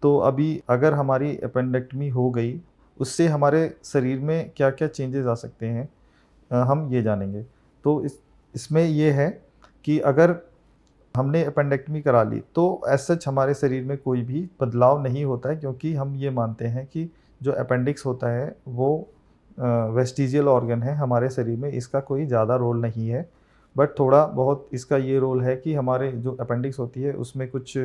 तो अभी अगर हमारी एपेंडेक्टमी हो गई, उससे हमारे शरीर में क्या-क्या चेंजेज़ आ सकते हैं, हम ये जानेंगे। तो इसमें ये है कि अगर हमने एपेंडेक्टमी करा ली, तो एज़ सच हमारे शरीर में कोई भी बदलाव नहीं होता है, क्योंकि हम ये मानते हैं कि जो अपेंडिक्स होता है वो वेस्टिजियल ऑर्गन है हमारे शरीर में, इसका कोई ज़्यादा रोल नहीं है। बट थोड़ा बहुत इसका ये रोल है कि हमारे जो अपेंडिक्स होती है उसमें कुछ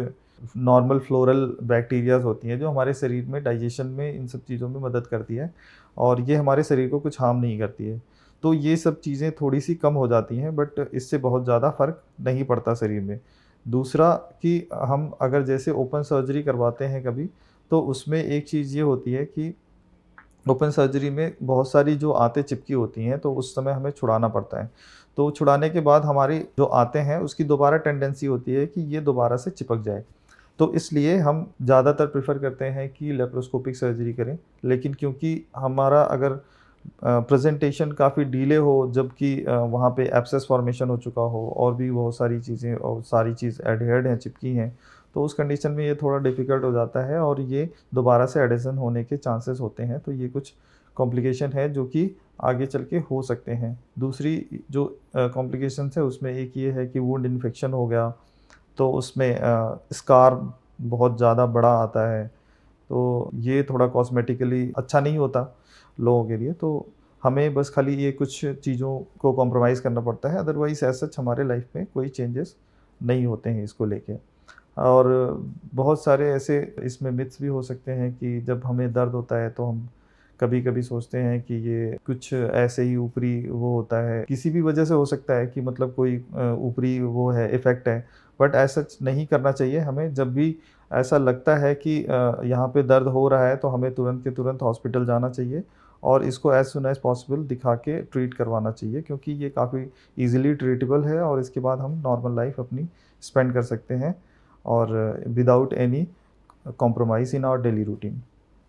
नॉर्मल फ्लोरल बैक्टीरियाज़ होती हैं जो हमारे शरीर में डाइजेशन में इन सब चीज़ों में मदद करती है, और ये हमारे शरीर को कुछ हार्म नहीं करती है। तो ये सब चीज़ें थोड़ी-सी कम हो जाती हैं, बट इससे बहुत ज़्यादा फ़र्क नहीं पड़ता शरीर में। दूसरा कि हम अगर जैसे ओपन सर्जरी करवाते हैं कभी, तो उसमें एक चीज़ ये होती है कि ओपन सर्जरी में बहुत सारी जो आंतें चिपकी होती हैं, तो उस समय हमें छुड़ाना पड़ता है। तो छुड़ाने के बाद हमारी जो आंतें हैं, उसकी दोबारा टेंडेंसी होती है कि ये दोबारा से चिपक जाए। तो इसलिए हम ज़्यादातर प्रेफ़र करते हैं कि लेप्रोस्कोपिक सर्जरी करें। लेकिन क्योंकि हमारा अगर प्रेज़ेंटेशन काफ़ी डिले हो, जबकि वहाँ पे एब्सेस फ़ॉर्मेशन हो चुका हो और भी बहुत सारी चीज़ें और सारी चीज़ एडहेर्ड हैं, चिपकी हैं, तो उस कंडीशन में ये थोड़ा डिफ़िकल्ट हो जाता है और ये दोबारा से एडिशन होने के चांसेस होते हैं। तो ये कुछ कॉम्प्लिकेशन है जो कि आगे चल के हो सकते हैं। दूसरी जो कॉम्प्लिकेशंस है उसमें एक ये है कि वुंड इन्फेक्शन हो गया, तो उसमें स्कार बहुत ज़्यादा बड़ा आता है। तो ये थोड़ा कॉस्मेटिकली अच्छा नहीं होता लोगों के लिए, तो हमें बस खाली ये कुछ चीज़ों को कॉम्प्रोमाइज़ करना पड़ता है, अदरवाइज़ एज़ सच हमारे लाइफ़ में कोई चेंजेस नहीं होते हैं इसको लेके। और बहुत सारे ऐसे इसमें मिथ्स भी हो सकते हैं कि जब हमें दर्द होता है तो हम कभी-कभी सोचते हैं कि ये कुछ ऐसे ही ऊपरी वो होता है, किसी भी वजह से हो सकता है कि मतलब कोई ऊपरी वो है, इफ़ेक्ट है। बट ऐसा नहीं करना चाहिए हमें। जब भी ऐसा लगता है कि यहाँ पे दर्द हो रहा है, तो हमें तुरंत के तुरंत हॉस्पिटल जाना चाहिए और इसको एज़ सून एज़ पॉसिबल दिखा के ट्रीट करवाना चाहिए, क्योंकि ये काफ़ी ईज़िली ट्रीटेबल है और इसके बाद हम नॉर्मल लाइफ़ अपनी स्पेंड कर सकते हैं और without any compromise in our daily routine.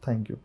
Thank you.